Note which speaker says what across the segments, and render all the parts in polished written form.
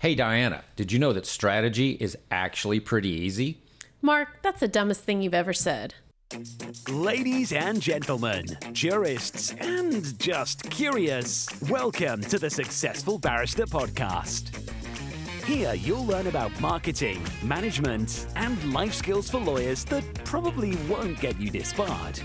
Speaker 1: Hey, Diana, did you know that strategy is actually pretty easy?
Speaker 2: Mark, that's the dumbest thing you've ever said.
Speaker 3: Ladies and gentlemen, jurists and just curious, welcome to the Successful Barrister Podcast. Here you'll learn about marketing, management, and life skills for lawyers that probably won't get you disbarred.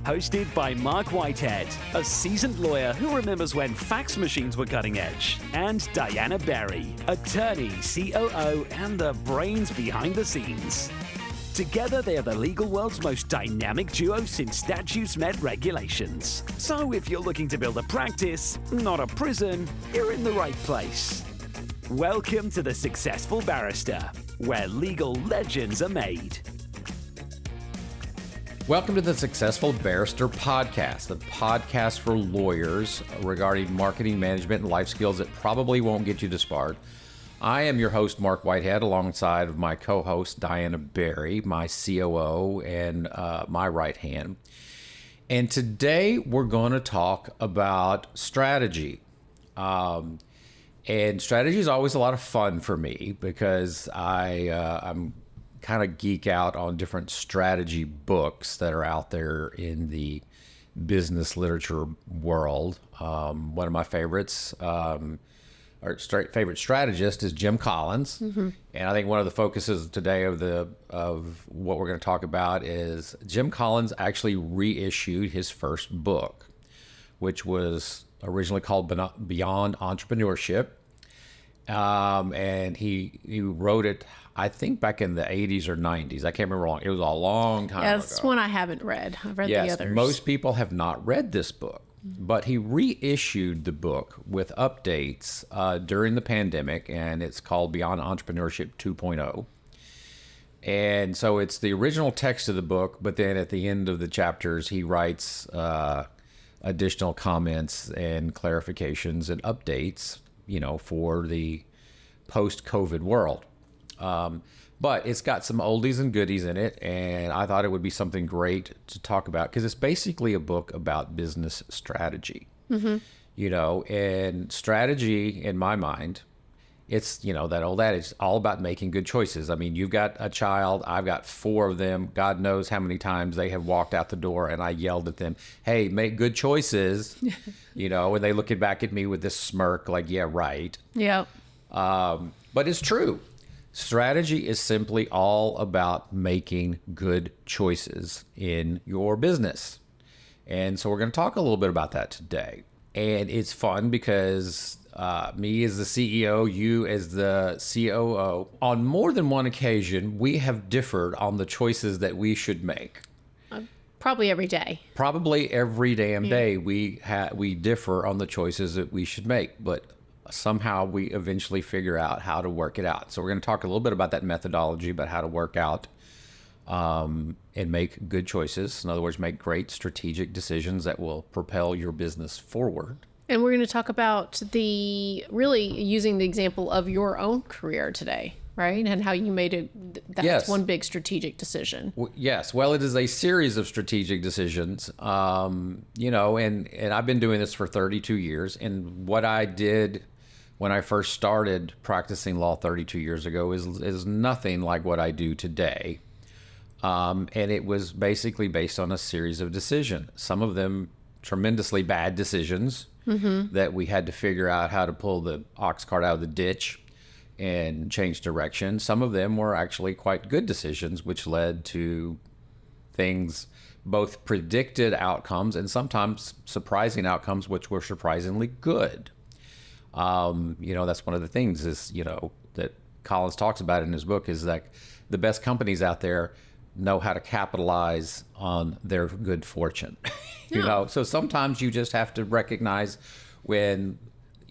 Speaker 3: Hosted by Marc Whitehead, a seasoned lawyer who remembers when fax machines were cutting edge, and Diana Berry, attorney, COO, and the brains behind the scenes. Together, they are the legal world's most dynamic duo since statutes met regulations. So if you're looking to build a practice, not a prison, you're in the right place. Welcome to the Successful Barrister, where legal legends are made.
Speaker 1: Welcome to the Successful Barrister Podcast, the podcast for lawyers regarding marketing, management, and life skills that probably won't get you disbarred. I am your host, Marc Whitehead, alongside of my co-host, Diana Berry, my COO and my right hand. And today we're going to talk about strategy. And strategy is always a lot of fun for me because I'm kind of geek out on different strategy books that are out there in the business literature world. One of my favorites, our favorite strategist, is Jim Colins. Mm-hmm. And I think one of the focuses today of what we're going to talk about is Jim Colins actually reissued his first book, which was originally called Beyond Entrepreneurship. And he wrote it, I think, back in the 80s or 90s. I can't remember long. It was a long time ago.
Speaker 2: That's one I haven't read. I've read the others.
Speaker 1: Most people have not read this book, but he reissued the book with updates during the pandemic, and it's called Beyond Entrepreneurship 2.0. And so it's the original text of the book, but then at the end of the chapters, he writes additional comments and clarifications and updates, for the post-COVID world. But it's got some oldies and goodies in it, and I thought it would be something great to talk about because it's basically a book about business strategy. Mm-hmm. And strategy, in my mind, it's, that old adage, it's all about making good choices. I mean, you've got a child, I've got 4 of them. God knows how many times they have walked out the door and I yelled at them, hey, make good choices, and they look back at me with this smirk like, yeah, right.
Speaker 2: Yeah.
Speaker 1: But it's true. Strategy is simply all about making good choices in your business. And so we're going to talk a little bit about that today. And it's fun because me as the CEO, you as the COO, on more than one occasion, we have differed on the choices that we should make.
Speaker 2: Probably every day.
Speaker 1: Probably every damn day we differ on the choices that we should make. But somehow we eventually figure out how to work it out. So we're going to talk a little bit about that methodology, about how to work out and make good choices. In other words, make great strategic decisions that will propel your business forward.
Speaker 2: And we're going to talk about really using the example of your own career today, right? And how you made that's one big strategic decision.
Speaker 1: Yes. Well, it is a series of strategic decisions, and I've been doing this for 32 years. And what I did when I first started practicing law 32 years ago is nothing like what I do today. And it was basically based on a series of decisions. Some of them tremendously bad decisions that we had to figure out how to pull the ox cart out of the ditch and change direction. Some of them were actually quite good decisions, which led to things, both predicted outcomes and sometimes surprising outcomes, which were surprisingly good. That's one of the things is, that Collins talks about in his book is like the best companies out there know how to capitalize on their good fortune. So sometimes you just have to recognize when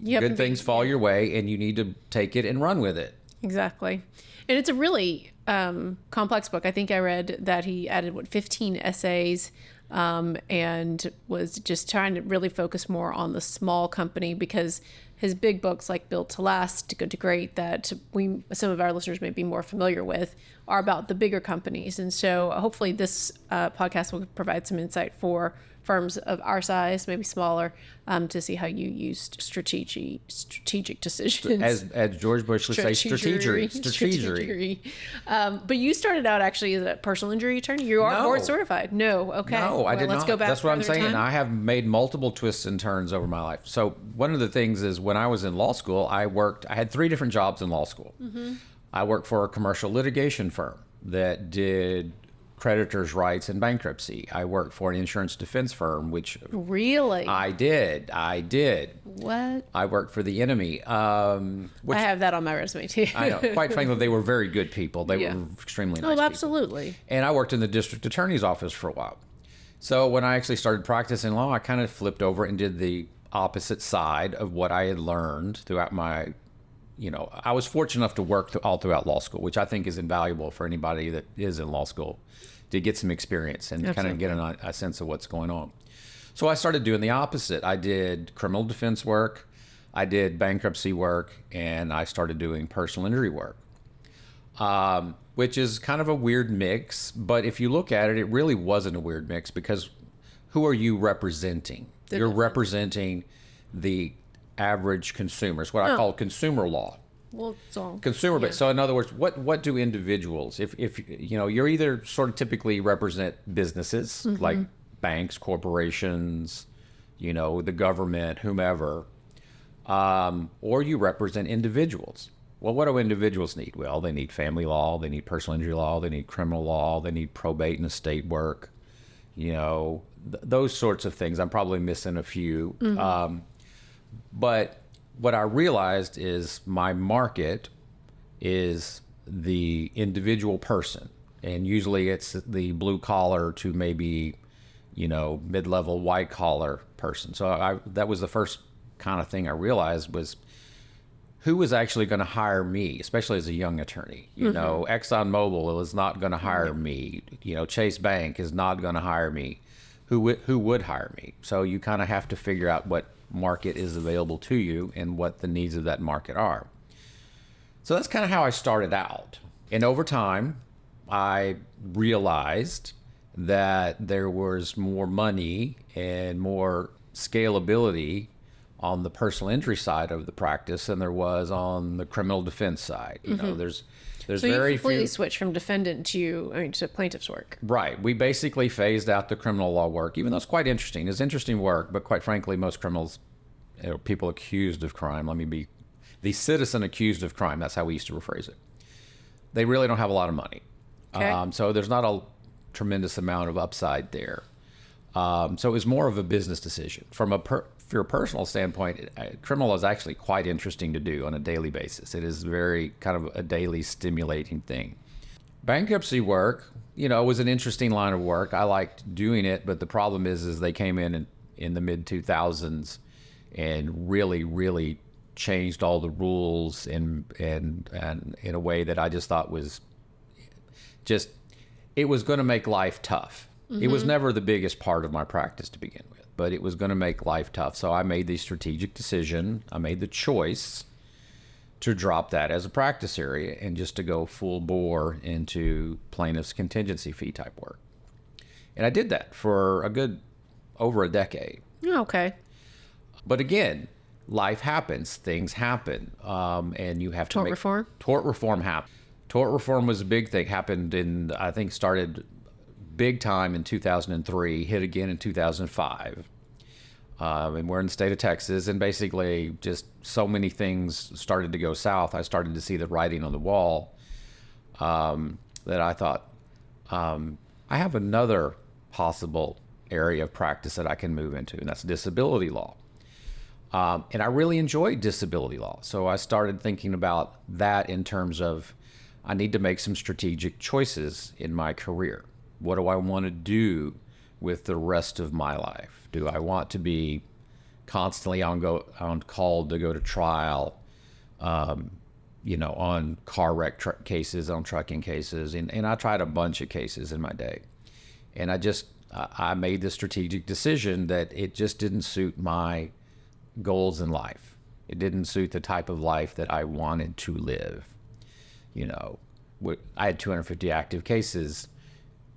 Speaker 1: good things fall your way and you need to take it and run with it.
Speaker 2: Exactly. And it's a really complex book. I think I read that he added 15 essays and was just trying to really focus more on the small company, because his big books like Built to Last, Good to Great, that some of our listeners may be more familiar with, are about the bigger companies. And so hopefully this podcast will provide some insight for firms of our size, maybe smaller, to see how you used strategic decisions.
Speaker 1: As George Bush would say, strategery.
Speaker 2: But you started out actually as a personal injury attorney. You are board certified. No, okay.
Speaker 1: No, I did
Speaker 2: let's
Speaker 1: not.
Speaker 2: Go back.
Speaker 1: That's what I'm
Speaker 2: further in
Speaker 1: saying.
Speaker 2: time.
Speaker 1: I have made multiple twists and turns over my life. So one of the things is when I was in law school, I had 3 different jobs in law school. I worked for a commercial litigation firm that did creditors' rights and bankruptcy. I worked for an insurance defense firm, which
Speaker 2: Really?
Speaker 1: I did.
Speaker 2: What?
Speaker 1: I worked for the enemy. Which,
Speaker 2: I have that on my resume too.
Speaker 1: I know. Quite frankly, they were very good people. They were extremely nice people.
Speaker 2: Absolutely.
Speaker 1: And I worked in the district attorney's office for a while. So when I actually started practicing law, I kind of flipped over and did the opposite side of what I had learned throughout my, I was fortunate enough to work all throughout law school, which I think is invaluable for anybody that is in law school, to get some experience and kind of get a sense of what's going on. So I started doing the opposite. I did criminal defense work, I did bankruptcy work, and I started doing personal injury work, which is kind of a weird mix. But if you look at it, it really wasn't a weird mix, because who are you representing? You're representing the average consumers, what I call consumer law.
Speaker 2: Well, it's all
Speaker 1: Consumer based. So in other words, what do individuals, if you're either sort of typically represent businesses like banks, corporations, the government, whomever, or you represent individuals. Well, what do individuals need? Well, they need family law, they need personal injury law, they need criminal law, they need probate and estate work, those sorts of things. I'm probably missing a few. But what I realized is my market is the individual person. And usually it's the blue collar to maybe, mid-level white collar person. So that was the first kind of thing I realized was who was actually going to hire me, especially as a young attorney. ExxonMobil is not going to hire me. Chase Bank is not going to hire me. Who would hire me? So you kind of have to figure out what market is available to you and what the needs of that market are. So that's kind of how I started out. And over time, I realized that there was more money and more scalability on the personal injury side of the practice than there was on the criminal defense side. There's
Speaker 2: so
Speaker 1: very
Speaker 2: you completely
Speaker 1: few.
Speaker 2: switched from defendant to plaintiff's work.
Speaker 1: Right. We basically phased out the criminal law work, even though it's quite interesting. It's interesting work, but quite frankly, most criminals, people accused of crime, the citizen accused of crime, that's how we used to rephrase it. They really don't have a lot of money.
Speaker 2: Okay.
Speaker 1: So there's not a tremendous amount of upside there. So it was more of a business decision. From a for a personal standpoint, criminal is actually quite interesting to do on a daily basis. It is very kind of a daily stimulating thing. Bankruptcy work, was an interesting line of work. I liked doing it, but the problem is they came in the mid 2000s and really, really changed all the rules and in a way that I just thought was just, it was going to make life tough. It was never the biggest part of my practice to begin with, but it was going to make life tough. So I made the strategic decision. I made the choice to drop that as a practice area and just to go full bore into plaintiff's contingency fee type work. And I did that for over a decade.
Speaker 2: Okay.
Speaker 1: But again, life happens, things happen, and you have to
Speaker 2: Tort reform?
Speaker 1: Tort reform happened. Tort reform was a big thing. Started big time in 2003, hit again in 2005. And we're in the state of Texas, and basically just so many things started to go south. I started to see the writing on the wall that I thought, I have another possible area of practice that I can move into, and that's disability law. And I really enjoyed disability law. So I started thinking about that in terms of, I need to make some strategic choices in my career. What do I want to do with the rest of my life? Do I want to be constantly on call to go to trial, on car wreck cases, on trucking cases? And I tried a bunch of cases in my day. And I made the strategic decision that it just didn't suit my goals in life. It didn't suit the type of life that I wanted to live. I had 250 active cases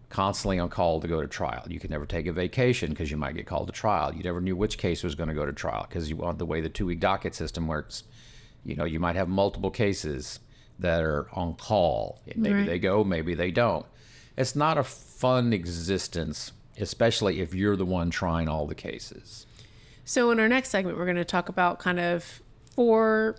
Speaker 1: constantly on call to go to trial. You could never take a vacation because you might get called to trial. You never knew which case was going to go to trial because you want the way the 2-week docket system works. You might have multiple cases that are on call. And maybe they go, maybe they don't. It's not a fun existence, especially if you're the one trying all the cases.
Speaker 2: So in our next segment, we're going to talk about kind of 3 or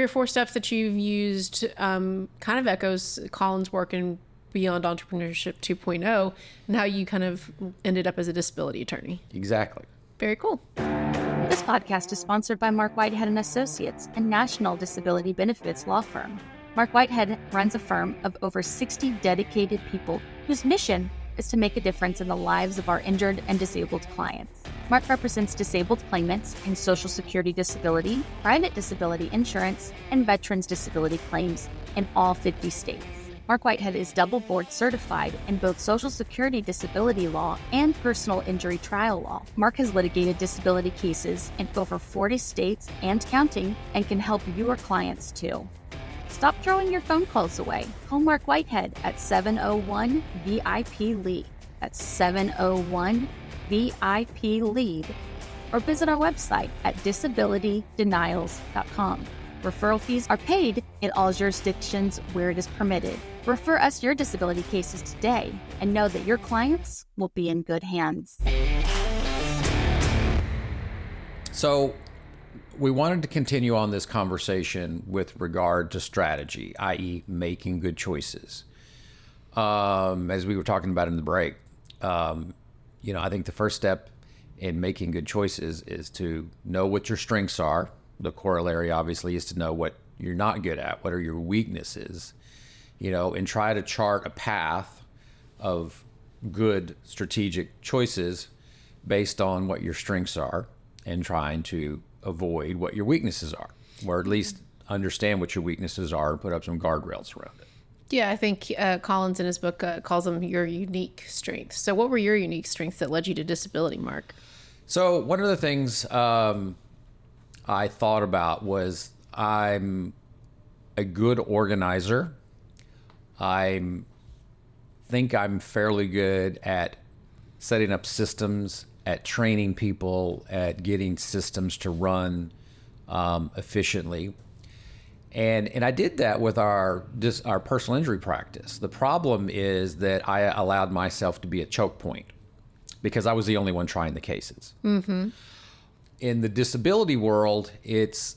Speaker 2: 4 steps that you've used, kind of echoes Colins' work in Beyond Entrepreneurship 2.0, and how you kind of ended up as a disability attorney.
Speaker 1: Exactly.
Speaker 2: Very cool.
Speaker 4: This podcast is sponsored by Marc Whitehead Associates, a national disability benefits law firm. Marc Whitehead runs a firm of over 60 dedicated people whose mission is to make a difference in the lives of our injured and disabled clients. Marc represents disabled claimants in Social Security disability, private disability insurance, and veterans disability claims in all 50 states. Marc Whitehead is double board certified in both Social Security disability law and personal injury trial law. Marc has litigated disability cases in over 40 states and counting, and can help your clients too. Stop throwing your phone calls away. Call Marc Whitehead at 701-VIP-LEAD. That's 701-VIP-LEAD. Or visit our website at disabilitydenials.com. Referral fees are paid in all jurisdictions where it is permitted. Refer us your disability cases today and know that your clients will be in good hands.
Speaker 1: So we wanted to continue on this conversation with regard to strategy, i.e. making good choices. As we were talking about in the break, I think the first step in making good choices is to know what your strengths are. The corollary, obviously, is to know what you're not good at, what are your weaknesses, and try to chart a path of good strategic choices based on what your strengths are and trying to avoid what your weaknesses are, or at least understand what your weaknesses are and put up some guardrails around it.
Speaker 2: Yeah, I think Colins in his book calls them your unique strengths. So what were your unique strengths that led you to disability, Marc?
Speaker 1: So one of the things I thought about was I'm a good organizer. I think I'm fairly good at setting up systems, at training people, at getting systems to run efficiently. And I did that with our personal injury practice. The problem is that I allowed myself to be a choke point because I was the only one trying the cases. Mm-hmm. In the disability world, it's,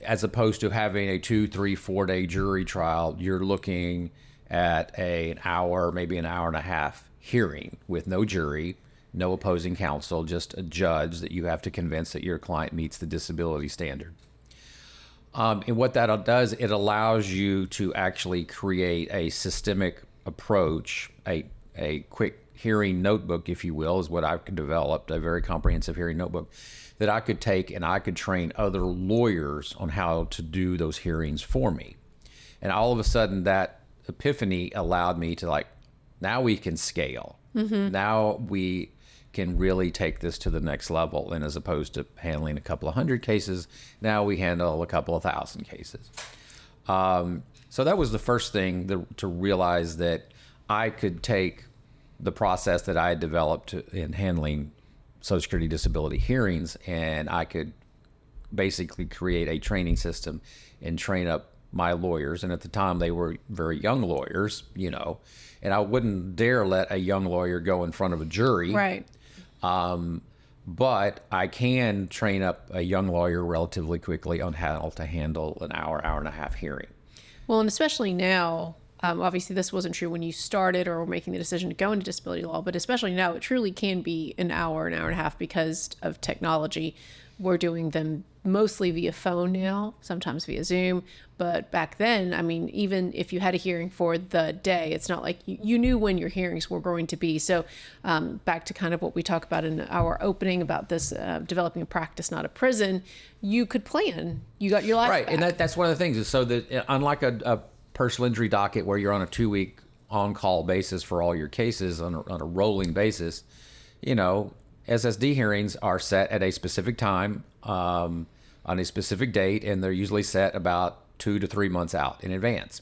Speaker 1: as opposed to having a 2, 3, 4 day jury trial, you're looking at an hour, maybe an hour and a half hearing with no jury, no opposing counsel, just a judge that you have to convince that your client meets the disability standard. And what that does, it allows you to actually create a systemic approach, a quick hearing notebook, if you will, is what I've developed, a very comprehensive hearing notebook that I could take and I could train other lawyers on how to do those hearings for me. And all of a sudden that epiphany allowed me to now we can scale. Mm-hmm. Now we can really take this to the next level. And as opposed to handling a couple of 100 cases, now we handle a couple of 1,000 cases. So that was the first thing to realize that I could take the process that I had developed in handling Social Security disability hearings, and I could basically create a training system and train up my lawyers. And at the time, they were very young lawyers, and I wouldn't dare let a young lawyer go in front of a jury.
Speaker 2: Right.
Speaker 1: But I can train up a young lawyer relatively quickly on how to handle an hour and a half hearing.
Speaker 2: Well, and especially now, obviously this wasn't true when you started or were making the decision to go into disability law, but especially now it truly can be an hour and a half because of technology. We're doing them mostly via phone now, sometimes via Zoom. But back then, even if you had a hearing for the day, it's not like you knew when your hearings were going to be. So back to kind of what we talk about in our opening about this developing a practice, not a prison, you could plan. You got your life
Speaker 1: right,
Speaker 2: back.
Speaker 1: and that's one of the things. Is so that unlike a personal injury docket where you're on a 2-week on-call basis for all your cases on a rolling basis, SSD hearings are set at a specific time on a specific date, and they're usually set about 2 to 3 months out in advance.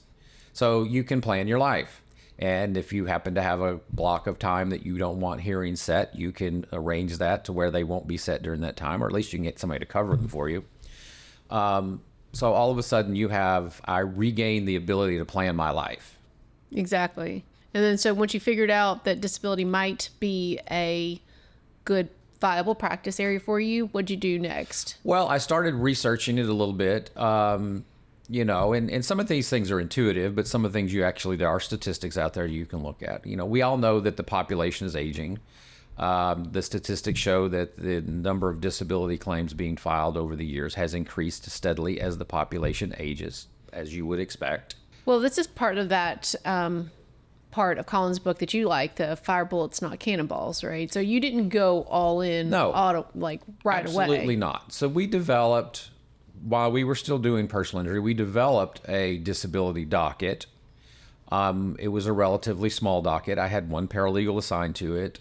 Speaker 1: So you can plan your life. And if you happen to have a block of time that you don't want hearings set, you can arrange that to where they won't be set during that time, or at least you can get somebody to cover them for you. So all of a sudden I regained the ability to plan my life.
Speaker 2: Exactly. And then so once you figured out that disability might be a good, viable practice area for you, what'd you do next?
Speaker 1: Well, I started researching it a little bit. And some of these things are intuitive, but some of the things there are statistics out there you can look at. We all know that the population is aging. The statistics show that the number of disability claims being filed over the years has increased steadily as the population ages, as you would expect.
Speaker 2: Well, this is part of that part of Colins' book that you like, the fire bullets, not cannonballs, right? So you didn't go all in right away.
Speaker 1: Absolutely not. So we developed, while we were still doing personal injury, we developed a disability docket. It was a relatively small docket. I had one paralegal assigned to it.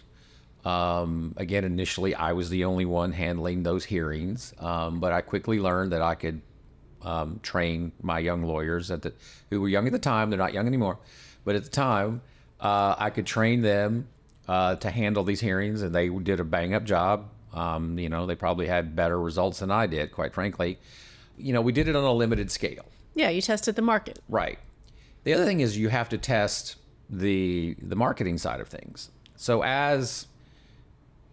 Speaker 1: Again, initially, I was the only one handling those hearings, but I quickly learned that I could train my young lawyers who were young at the time. They're not young anymore, but at the time, I could train them to handle these hearings, and they did a bang-up job. They probably had better results than I did, quite frankly. We did it on a limited scale.
Speaker 2: Yeah, you tested the market.
Speaker 1: Right. The other thing is you have to test the marketing side of things. So as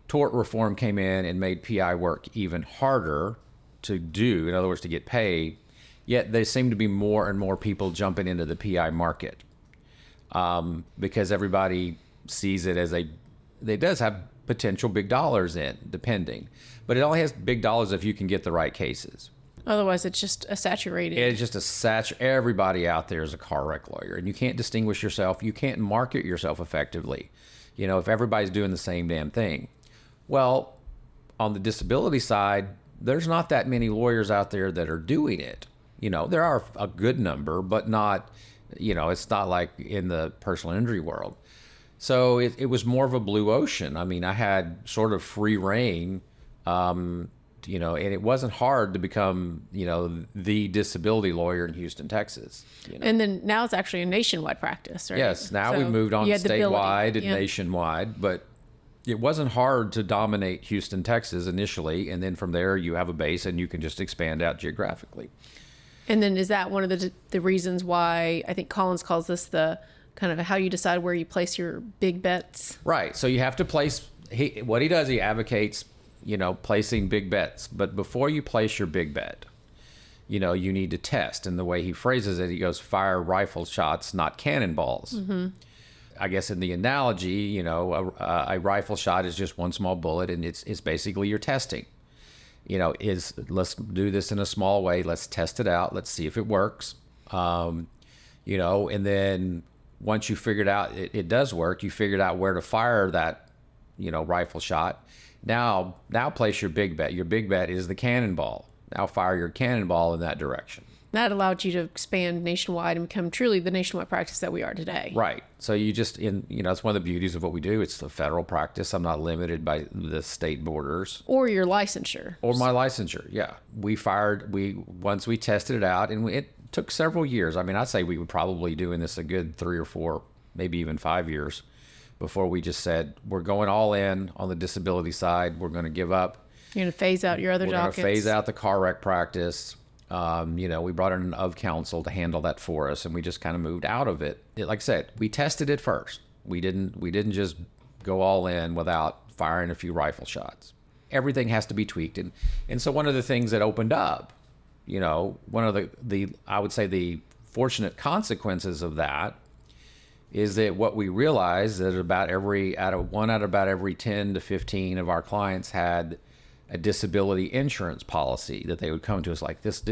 Speaker 1: tort reform came in and made PI work even harder to do, in other words, to get paid, yet there seemed to be more and more people jumping into the PI market because everybody sees it as it does have potential big dollars in, depending. But it only has big dollars if you can get the right cases.
Speaker 2: Otherwise, it's just a saturated.
Speaker 1: It's just everybody out there is a car wreck lawyer, and you can't distinguish yourself. You can't market yourself effectively, if everybody's doing the same damn thing. Well, on the disability side, there's not that many lawyers out there that are doing it. There are a good number, but not, it's not like in the personal injury world. So it was more of a blue ocean. I mean, I had sort of free reign, and it wasn't hard to become, the disability lawyer in Houston, Texas.
Speaker 2: And then now it's actually a nationwide practice, right?
Speaker 1: Yes, now we've moved on statewide and nationwide, but it wasn't hard to dominate Houston, Texas initially, and then from there you have a base and you can just expand out geographically.
Speaker 2: And then is that one of the reasons why I think Colins calls this the kind of how you decide where you place your big bets?
Speaker 1: Right. So you have to place, what he does, he advocates, placing big bets. But before you place your big bet, you need to test. And the way he phrases it, he goes, fire rifle shots, not cannonballs. Mm-hmm. I guess in the analogy, a rifle shot is just one small bullet, and it's basically your testing. Let's do this in a small way. Let's test it out. Let's see if it works. And then once you figured out it does work, you figured out where to fire that, rifle shot. Now place your big bet. Your big bet is the cannonball. Now fire your cannonball in that direction.
Speaker 2: That allowed you to expand nationwide and become truly the nationwide practice that we are today.
Speaker 1: Right. So you just, it's one of the beauties of what we do. It's the federal practice. I'm not limited by the state borders.
Speaker 2: Or your licensure.
Speaker 1: Or my licensure, yeah. Once we tested it out, and it took several years. I mean, I'd say we were probably doing this a good 3 or 4, maybe even 5 years before we just said, we're going all in on the disability side. We're going to give up.
Speaker 2: You're going to phase out your other dockets.
Speaker 1: We're going to phase out the car wreck practice. We brought in an of counsel to handle that for us, and we just kind of moved out of it. Like I said, we tested it first. We didn't just go all in without firing a few rifle shots. Everything has to be tweaked, and so one of the things that opened up, one of the I would say the fortunate consequences of that is that what we realized that about every 10 to 15 of our clients had a disability insurance policy that they would come to us like this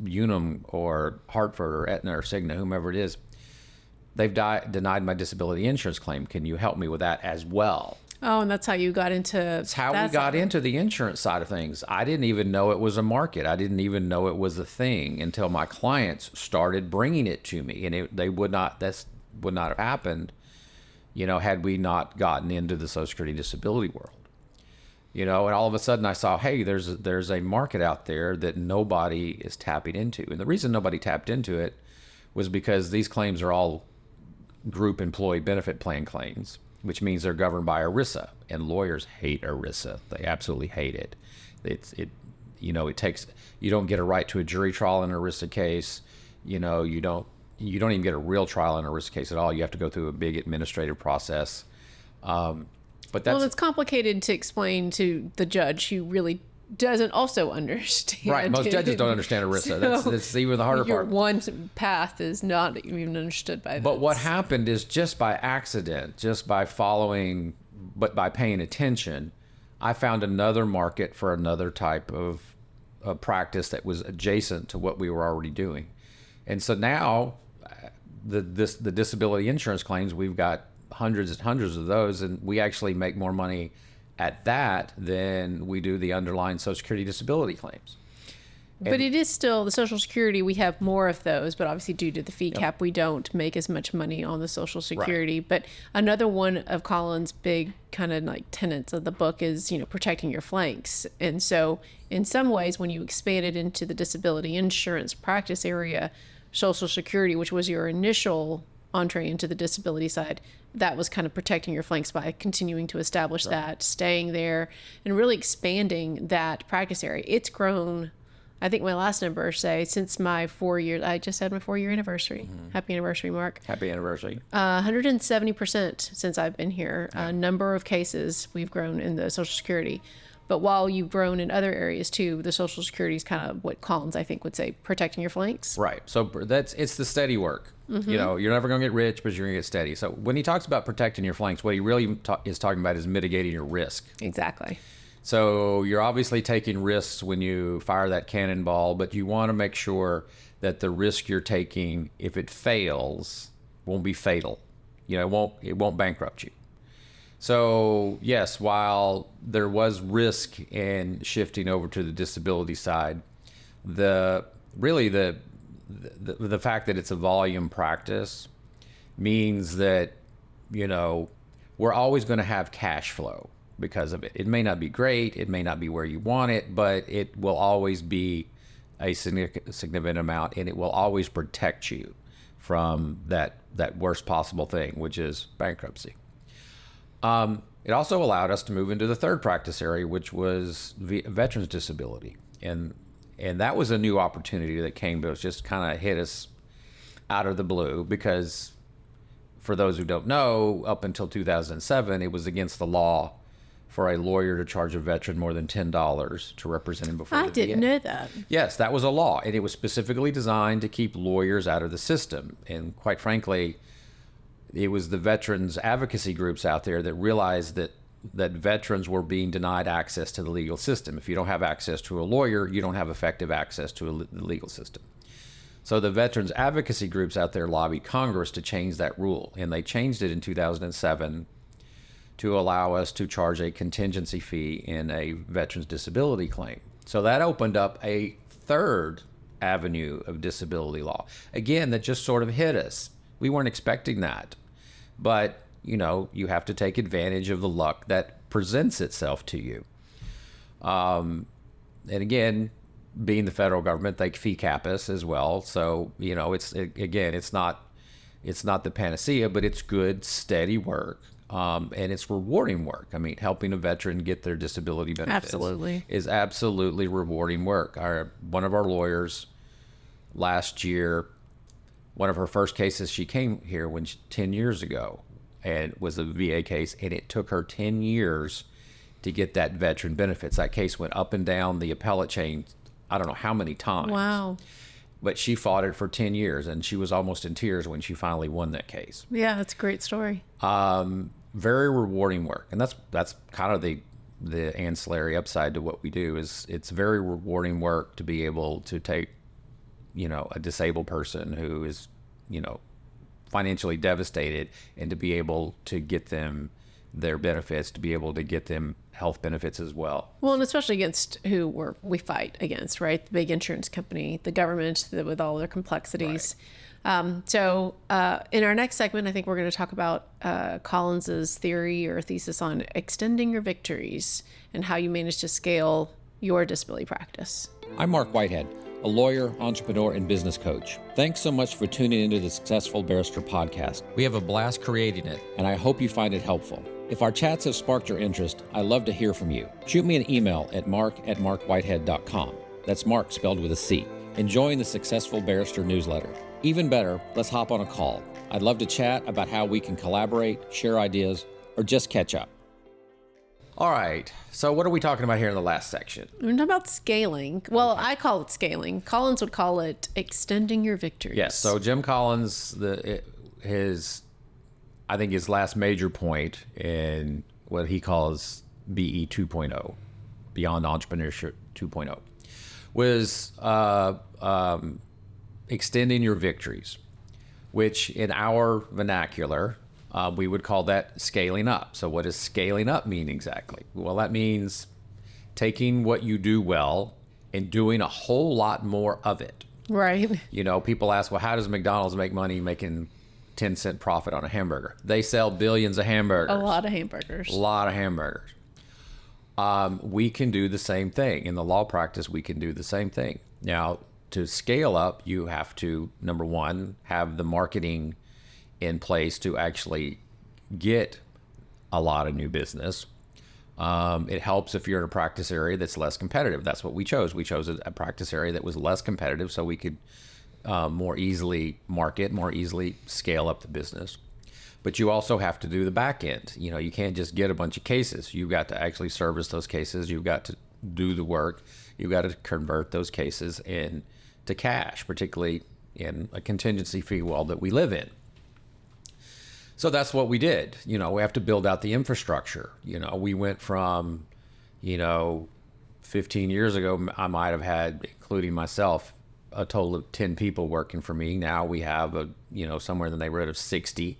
Speaker 1: Unum or Hartford or Aetna or Cigna, whomever it is. They've denied my disability insurance claim. Can you help me with that as well?
Speaker 2: Oh, and that's how you got into...
Speaker 1: That's how we got into the insurance side of things. I didn't even know it was a market. I didn't even know it was a thing until my clients started bringing it to me. And that would not have happened, had we not gotten into the Social Security disability world. And all of a sudden I saw, hey, there's a market out there that nobody is tapping into. And the reason nobody tapped into it was because these claims are all group employee benefit plan claims, which means they're governed by ERISA, and lawyers hate ERISA. They absolutely hate it. It takes, you don't get a right to a jury trial in an ERISA case. You don't even get a real trial in an ERISA case at all. You have to go through a big administrative process.
Speaker 2: It's complicated to explain to the judge who really doesn't also understand.
Speaker 1: Right. Most judges don't understand ERISA.
Speaker 2: So
Speaker 1: that's even the harder part.
Speaker 2: One path is not even understood by them.
Speaker 1: But what happened is, just by accident, just by following, but by paying attention, I found another market for another type of practice that was adjacent to what we were already doing. And so now the disability insurance claims, we've got hundreds and hundreds of those, and we actually make more money at that than we do the underlying Social Security disability claims.
Speaker 2: But it is still the Social Security. We have more of those, but obviously due to the fee cap, we don't make as much money on the Social Security. Right. But another one of Collins' big kind of like tenets of the book is, protecting your flanks. And so in some ways, when you expand it into the disability insurance practice area, Social Security, which was your initial entree into the disability side, that was kind of protecting your flanks by continuing to establish that, staying there, and really expanding that practice area. It's grown. I think my last numbers say since my 4 years, I just had my 4-year anniversary. Mm-hmm. Happy anniversary, Mark.
Speaker 1: Happy anniversary.
Speaker 2: 170% since I've been here. A number of cases we've grown in the Social Security. But while you've grown in other areas too, the Social Security is kind of what Collins, I think, would say, protecting your flanks.
Speaker 1: Right. So it's the steady work. Mm-hmm. You're never going to get rich, but you're going to get steady. So when he talks about protecting your flanks, what he really is talking about is mitigating your risk.
Speaker 2: Exactly.
Speaker 1: So you're obviously taking risks when you fire that cannonball, but you want to make sure that the risk you're taking, if it fails, won't be fatal. It won't bankrupt you. So yes, while there was risk in shifting over to the disability side, the fact that it's a volume practice means that, we're always going to have cash flow because of it. It may not be great, it may not be where you want it, but it will always be a significant amount, and it will always protect you from that worst possible thing, which is bankruptcy. It also allowed us to move into the third practice area, which was veterans disability. And that was a new opportunity that came to us, just kind of hit us out of the blue, because for those who don't know, up until 2007, it was against the law for a lawyer to charge a veteran more than $10 to represent him before the VA.
Speaker 2: I didn't know that.
Speaker 1: Yes, that was a law, and it was specifically designed to keep lawyers out of the system. And quite frankly, it was the veterans advocacy groups out there that realized that veterans were being denied access to the legal system. If you don't have access to a lawyer, you don't have effective access to the legal system. So the veterans advocacy groups out there lobbied Congress to change that rule, and they changed it in 2007 to allow us to charge a contingency fee in a veteran's disability claim. So that opened up a third avenue of disability law. Again, that just sort of hit us. We weren't expecting that. But, you have to take advantage of the luck that presents itself to you. And again, being the federal government, they fee cap us as well. So, it's not the panacea, but it's good, steady work. And it's rewarding work. I mean, helping a veteran get their disability benefits is absolutely rewarding work. One of our lawyers last year, one of her first cases, she came here 10 years ago, and was a VA case, and it took her 10 years to get that veteran benefits. That case went up and down the appellate chain, I don't know how many times.
Speaker 2: Wow.
Speaker 1: But she fought it for 10 years, and she was almost in tears when she finally won that case.
Speaker 2: Yeah, that's a great story.
Speaker 1: Very rewarding work, and that's kind of the ancillary upside to what we do. Is it's very rewarding work to be able to take, a disabled person who is, financially devastated, and to be able to get them their benefits, to be able to get them health benefits as well.
Speaker 2: Well, and especially against who we fight against, right? The big insurance company, the government, with all their complexities. Right. So in our next segment, I think we're going to talk about Collins's theory or thesis on extending your victories and how you manage to scale your disability practice.
Speaker 1: I'm Marc Whitehead, a lawyer, entrepreneur, and business coach. Thanks so much for tuning into the Successful Barrister podcast. We have a blast creating it, and I hope you find it helpful. If our chats have sparked your interest, I'd love to hear from you. Shoot me an email at marc@marcwhitehead.com. That's Marc spelled with a C. Enjoying the Successful Barrister newsletter. Even better, let's hop on a call. I'd love to chat about how we can collaborate, share ideas, or just catch up. All right. So what are we talking about here in the last section?
Speaker 2: We're talking about scaling. Well, I call it scaling. Collins would call it extending your victories.
Speaker 1: Yes. So Jim Colins, I think his last major point in what he calls BE 2.0, Beyond Entrepreneurship 2.0, was extending your victories, which in our vernacular, we would call that scaling up. So what does scaling up mean exactly? Well, that means taking what you do well and doing a whole lot more of it.
Speaker 2: Right.
Speaker 1: You know, people ask, well, how does McDonald's make money making 10-cent profit on a hamburger? They sell billions of hamburgers.
Speaker 2: A lot of hamburgers.
Speaker 1: A lot of hamburgers. We can do the same thing. In the law practice, we can do the same thing. Now, to scale up, you have to, number one, have the marketing in place to actually get a lot of new business. It helps if you're in a practice area that's less competitive. That's what we chose. We chose a practice area that was less competitive so we could more easily market, more easily scale up the business. But you also have to do the back end. You know, you can't just get a bunch of cases. You've got to actually service those cases. You've got to do the work. You've got to convert those cases into cash, particularly in a contingency fee world that we live in. So that's what we did. You know, we have to build out the infrastructure. You know, we went from, 15 years ago, I might have had, including myself, a total of 10 people working for me. Now we have somewhere in the neighborhood of 60.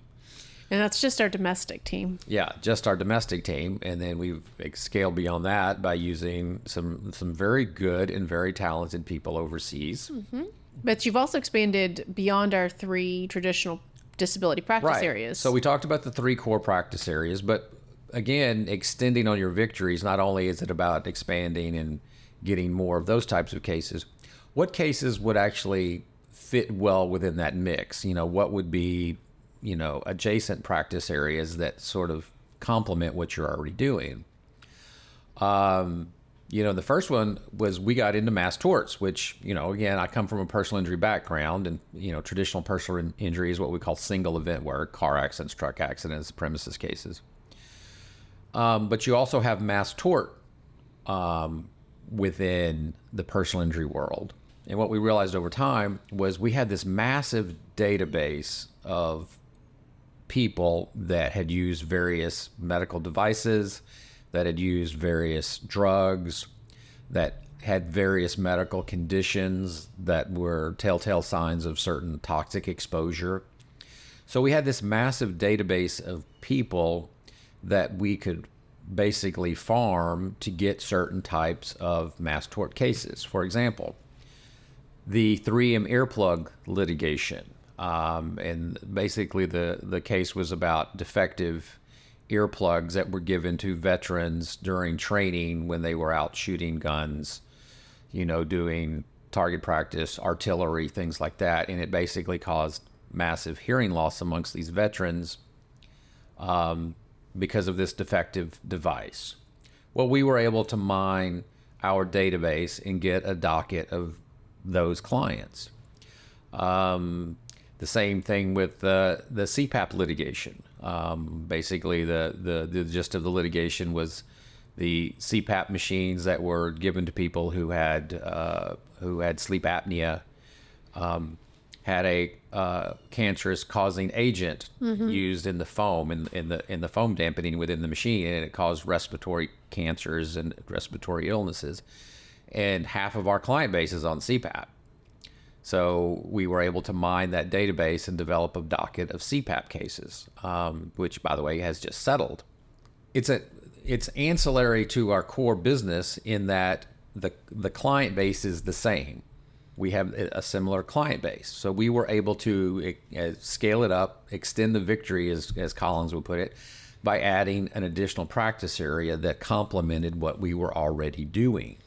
Speaker 2: And that's just our domestic team.
Speaker 1: Yeah, just our domestic team. And then we've scaled beyond that by using some very good and very talented people overseas.
Speaker 2: Mm-hmm. But you've also expanded beyond our 3 traditional disability practice areas.
Speaker 1: So we talked about the 3 core practice areas, but again, extending on your victories, not only is it about expanding and getting more of those types of cases, what cases would actually fit well within that mix? You know, what would be, adjacent practice areas that sort of complement what you're already doing? The first one was we got into mass torts, which, again, I come from a personal injury background, and, traditional personal injury is what we call single event work, car accidents, truck accidents, premises cases. But you also have mass tort within the personal injury world. And what we realized over time was we had this massive database of people that had used various medical devices, that had used various drugs, that had various medical conditions that were telltale signs of certain toxic exposure. So we had this massive database of people that we could basically farm to get certain types of mass tort cases. For example, the 3M earplug litigation. And basically the case was about defective earplugs that were given to veterans during training when they were out shooting guns, doing target practice, artillery, things like that. And it basically caused massive hearing loss amongst these veterans because of this defective device. Well, we were able to mine our database and get a docket of those clients. The same thing with the CPAP litigation. Basically, the gist of the litigation was the CPAP machines that were given to people who had sleep apnea had a cancerous causing agent used in the foam in the foam dampening within the machine, and it caused respiratory cancers and respiratory illnesses. And half of our client base is on CPAP. So we were able to mine that database and develop a docket of CPAP cases, which, by the way, has just settled. It's ancillary to our core business in that the client base is the same. We have a similar client base. So we were able to scale it up, extend the victory, as Collins would put it, by adding an additional practice area that complemented what we were already doing.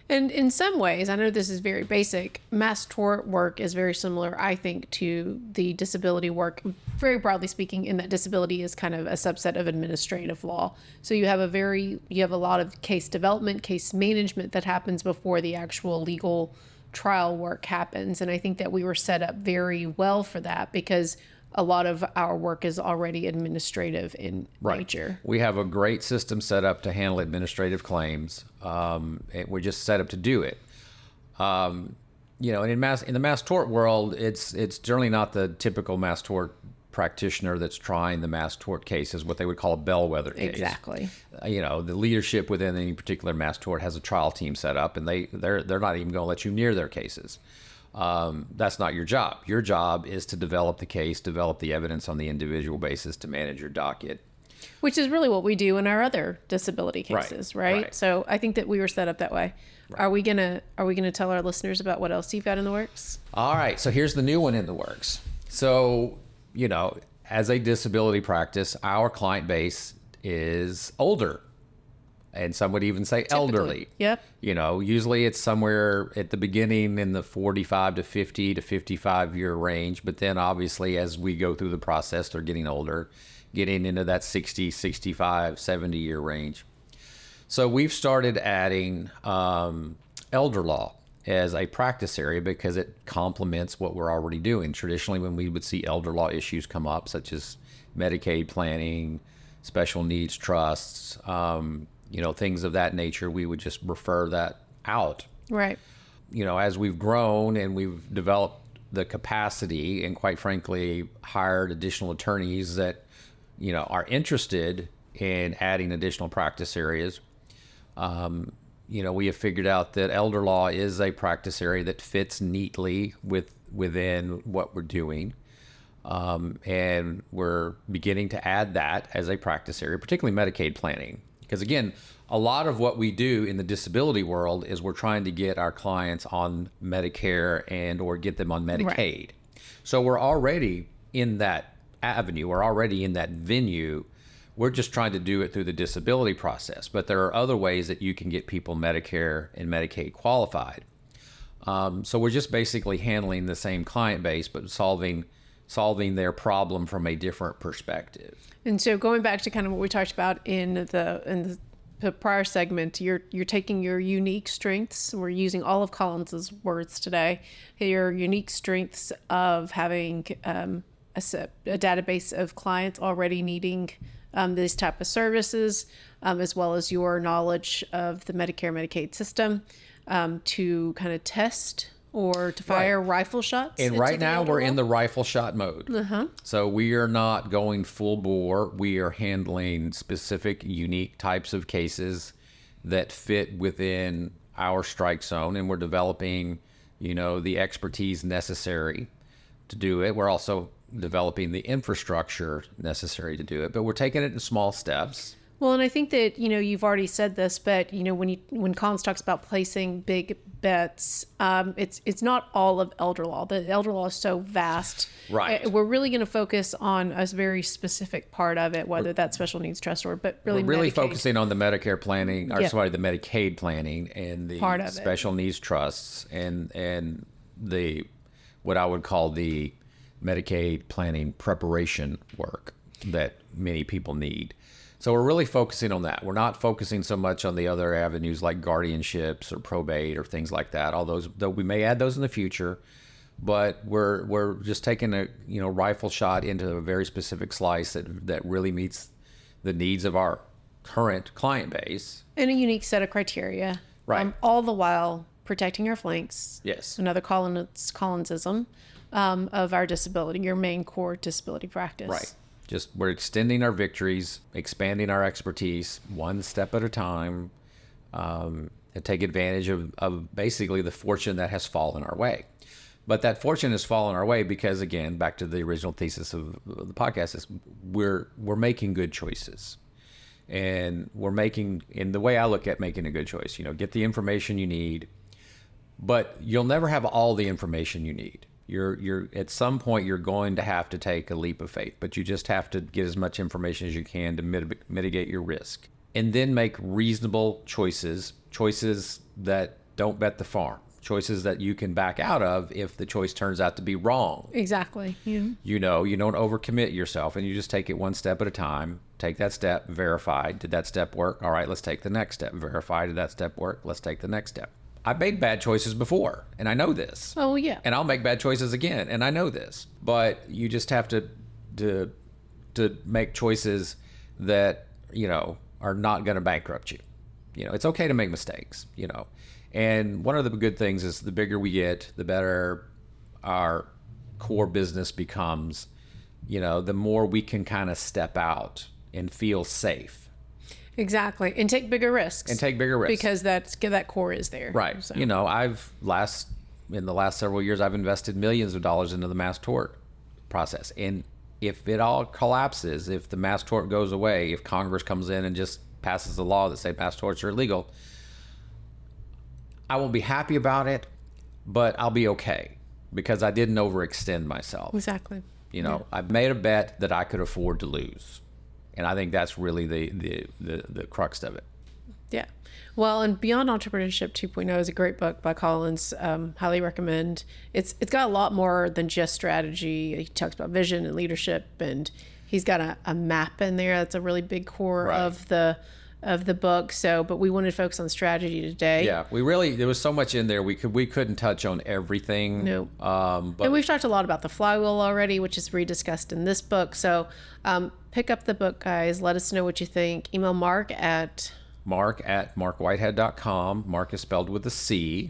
Speaker 2: And in some ways, I know this is very basic, mass tort work is very similar, I think, to the disability work, very broadly speaking, in that disability is kind of a subset of administrative law. So you have a lot of case development, case management that happens before the actual legal trial work happens. And I think that we were set up very well for that because a lot of our work is already administrative in nature.
Speaker 1: We have a great system set up to handle administrative claims. We're just set up to do it. And in the mass tort world, it's generally not the typical mass tort practitioner that's trying the mass tort case, is what they would call a bellwether case.
Speaker 2: Exactly.
Speaker 1: The leadership within any particular mass tort has a trial team set up, and they're not even going to let you near their cases. That's not your job. Your job is to develop the case, develop the evidence on the individual basis to manage your docket.
Speaker 2: Which is really what we do in our other disability cases, right? So I think that we were set up that way. Right. Are we gonna tell our listeners about what else you've got in the works?
Speaker 1: All right. So here's the new one in the works. So, as a disability practice, our client base is older. And some would even say
Speaker 2: Typically.
Speaker 1: Elderly.
Speaker 2: Yep.
Speaker 1: Usually it's somewhere at the beginning in the 45 to 50 to 55 year range. But then obviously as we go through the process, they're getting older, getting into that 60, 65, 70 year range. So we've started adding elder law as a practice area because it complements what we're already doing. Traditionally, when we would see elder law issues come up, such as Medicaid planning, special needs trusts, things of that nature, we would just refer that out.
Speaker 2: Right.
Speaker 1: As we've grown and we've developed the capacity and quite frankly hired additional attorneys that, are interested in adding additional practice areas, we have figured out that elder law is a practice area that fits neatly within what we're doing. And we're beginning to add that as a practice area, particularly Medicaid planning. Because again, a lot of what we do in the disability world is we're trying to get our clients on Medicare and or get them on Medicaid. Right. So we're already in that avenue. We're already in that venue. We're just trying to do it through the disability process. But there are other ways that you can get people Medicare and Medicaid qualified. So we're just basically handling the same client base, but solving their problem from a different perspective.
Speaker 2: And so going back to kind of what we talked about in the prior segment, you're taking your unique strengths. We're using all of Collins's words today. Your unique strengths of having a database of clients already needing these type of services, as well as your knowledge of the Medicare Medicaid system, to kind of test or to fire rifle shots.
Speaker 1: And right now we're in the rifle shot mode. Uh-huh. So we are not going full bore. We are handling specific, unique types of cases that fit within our strike zone. And we're developing, the expertise necessary to do it. We're also developing the infrastructure necessary to do it. But we're taking it in small steps.
Speaker 2: Well, and I think that, you've already said this, but, when Collins talks about placing big bets, it's not all of elder law. The elder law is so vast.
Speaker 1: Right.
Speaker 2: We're really going to focus on a very specific part of it, whether that's special needs trust but really
Speaker 1: we're really
Speaker 2: Medicaid.
Speaker 1: Focusing on the Medicare planning, the Medicaid planning and the
Speaker 2: part of
Speaker 1: special needs trusts and the, what I would call the Medicaid planning preparation work that many people need. So we're really focusing on that. We're not focusing so much on the other avenues like guardianships or probate or things like that. Though we may add those in the future, but we're just taking a rifle shot into a very specific slice that really meets the needs of our current client base
Speaker 2: and a unique set of criteria.
Speaker 1: Right.
Speaker 2: All the while protecting our flanks.
Speaker 1: Yes.
Speaker 2: Another Collinsism of our disability, your main core disability practice.
Speaker 1: Right. We're extending our victories, expanding our expertise one step at a time, and take advantage of basically the fortune that has fallen our way. But that fortune has fallen our way because, again, back to the original thesis of the podcast, is we're making good choices. And in the way I look at making a good choice, get the information you need, but you'll never have all the information you need. You're at some point you're going to have to take a leap of faith, but you just have to get as much information as you can to mitigate your risk, and then make reasonable choices that don't bet the farm. Choices that you can back out of if the choice turns out to be wrong.
Speaker 2: Exactly. Yeah.
Speaker 1: You know, you don't overcommit yourself, and you just take it one step at a time. Take that step, verify. Did that step work? All right, let's take the next step. Verify. Did that step work? Let's take the next step. I've made bad choices before, and I know this.
Speaker 2: Oh, yeah.
Speaker 1: And I'll make bad choices again, and I know this. But you just have to make choices that, you know, are not going to bankrupt you. You know, it's okay to make mistakes, you know. And one of the good things is the bigger we get, the better our core business becomes. You know, the more we can kind of step out and feel safe.
Speaker 2: Exactly. And take bigger risks.
Speaker 1: Because
Speaker 2: that core is there.
Speaker 1: Right.
Speaker 2: So.
Speaker 1: You know, in the last several years, I've invested millions of dollars into the mass tort process. And if it all collapses, if the mass tort goes away, if Congress comes in and just passes a law that say mass torts are illegal, I won't be happy about it, but I'll be okay because I didn't overextend myself.
Speaker 2: Exactly.
Speaker 1: You know, I made a bet that I could afford to lose. And I think that's really the crux of it.
Speaker 2: Yeah. Well, and Beyond Entrepreneurship 2.0 is a great book by Colins. Highly recommend. It's got a lot more than just strategy. He talks about vision and leadership, and he's got a map in there. That's a really big core of the book. So, but we wanted to focus on strategy today.
Speaker 1: Yeah, there was so much in there. We couldn't touch on everything.
Speaker 2: No.
Speaker 1: But
Speaker 2: and we've talked a lot about the flywheel already, which is rediscussed in this book. So, pick up the book, guys. Let us know what you think. Email Marc at markwhitehead.com. Marc is spelled with a C.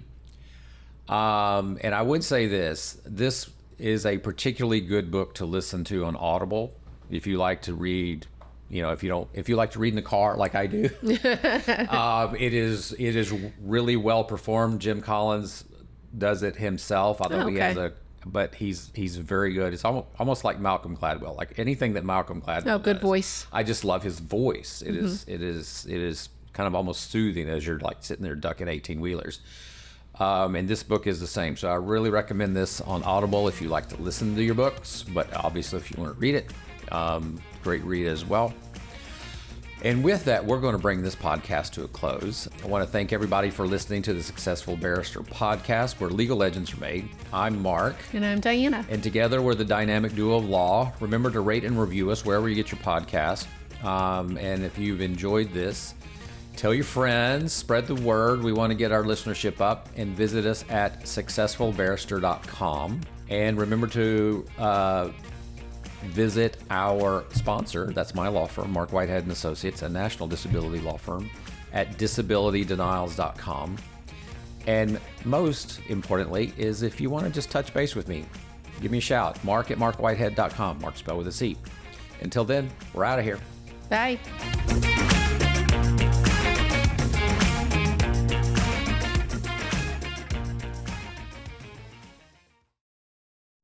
Speaker 2: And I would say this is a particularly good book to listen to on Audible if you like to read. You know, if you like to read in the car like I do, it is really well performed. Jim Colins does it himself, although he has but he's very good. It's almost like Malcolm Gladwell, like anything that Malcolm Gladwell good
Speaker 1: does.
Speaker 2: voice.
Speaker 1: I just love his voice. It is kind of almost soothing as you're like sitting there ducking 18-wheelers. And this book is the same. So I really recommend this on Audible if you like to listen to your books, but obviously if you want to read it, great read as well. And with that, we're going to bring this podcast to a close. I want to thank everybody for listening to the Successful Barrister podcast, where legal legends are made. I'm Marc.
Speaker 2: And I'm Diana.
Speaker 1: And together we're the dynamic duo of law. Remember to rate and review us wherever you get your podcast. And if you've enjoyed this, tell your friends, spread the word. We want to get our listenership up, and visit us at successfulbarrister.com. And remember to visit our sponsor, that's my law firm, Marc Whitehead Associates, a national disability law firm, at disabilitydenials.com. And most importantly is if you want to just touch base with me, give me a shout, Marc at markwhitehead.com, Marc spelled with a C. Until then, we're out of here.
Speaker 2: Bye.